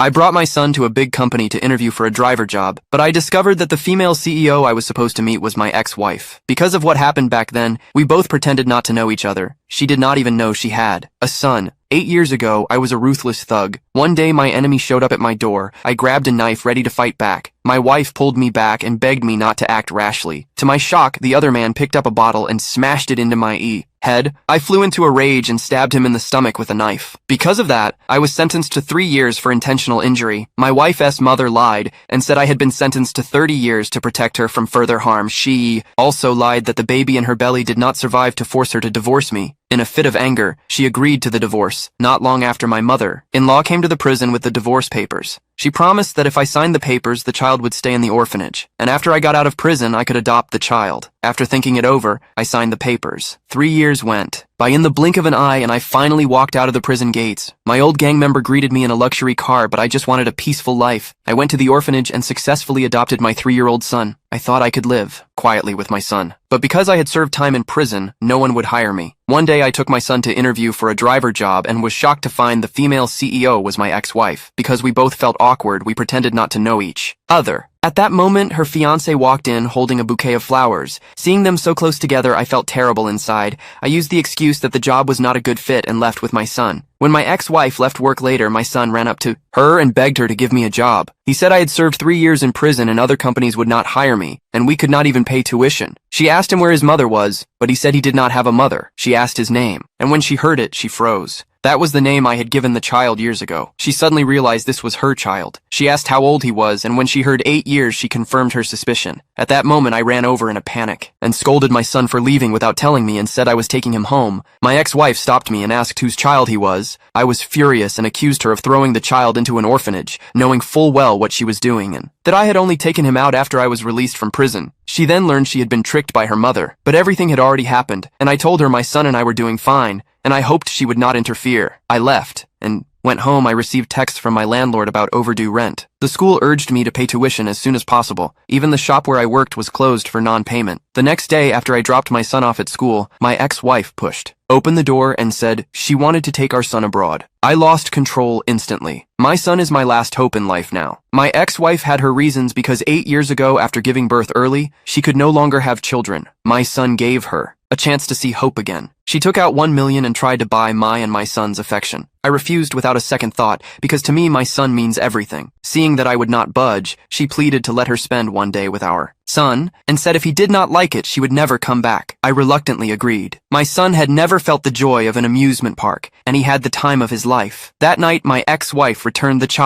I brought my son to a big company to interview for a driver job, but I discovered that the female CEO I was supposed to meet was my ex-wife. Because of what happened back then, we both pretended not to know each other. She did not even know she had a son. 8 years ago, I was a ruthless thug. One day, my enemy showed up at my door. I grabbed a knife ready to fight back. My wife pulled me back and begged me not to act rashly. To my shock, the other man picked up a bottle and smashed it into my head. I flew into a rage and stabbed him in the stomach with a knife. Because of that, I was sentenced to 3 years for intentional injury. My wife's mother lied and said I had been sentenced to 30 years to protect her from further harm. She also lied that the baby in her belly did not survive to force her to divorce me. In a fit of anger, she agreed to the divorce. Not long after, my mother-in-law came to the prison with the divorce papers. She promised that if I signed the papers, the child would stay in the orphanage. And after I got out of prison, I could adopt the child. After thinking it over, I signed the papers. 3 years went by in the blink of an eye, and I finally walked out of the prison gates. My old gang member greeted me in a luxury car, but I just wanted a peaceful life. I went to the orphanage and successfully adopted my 3-year-old son. I thought I could live quietly with my son. But because I had served time in prison, no one would hire me. One day I took my son to interview for a driver job and was shocked to find the female CEO was my ex-wife. Because we both felt awkward, we pretended not to know each other. At that moment, her fiancé walked in holding a bouquet of flowers. Seeing them so close together, I felt terrible inside. I used the excuse that the job was not a good fit and left with my son. When my ex-wife left work later, my son ran up to her and begged her to give me a job. He said I had served 3 years in prison and other companies would not hire me, and we could not even pay tuition. She asked him where his mother was, but he said he did not have a mother. She asked his name, and when she heard it, she froze. That was the name I had given the child years ago. She suddenly realized this was her child. She asked how old he was, and when she heard 8 years, she confirmed her suspicion. At that moment, I ran over in a panic and scolded my son for leaving without telling me and said I was taking him home. My ex-wife stopped me and asked whose child he was. I was furious and accused her of throwing the child into an orphanage, knowing full well what she was doing and that I had only taken him out after I was released from prison. She then learned she had been tricked by her mother, but everything had already happened, and I told her my son and I were doing fine, and I hoped she would not interfere. I left, and went home. I received texts from my landlord about overdue rent. The school urged me to pay tuition as soon as possible. Even the shop where I worked was closed for non-payment. The next day, after I dropped my son off at school, my ex-wife opened the door and said she wanted to take our son abroad. I lost control instantly. My son is my last hope in life now. My ex-wife had her reasons because 8 years ago, after giving birth early, she could no longer have children. My son gave her a chance to see hope again. She took out $1 million and tried to buy my and my son's affection. I refused without a second thought, because to me my son means everything. Seeing that I would not budge, she pleaded to let her spend one day with our son, and said if he did not like it, she would never come back. I reluctantly agreed. My son had never felt the joy of an amusement park, and he had the time of his life. That night, my ex-wife returned the child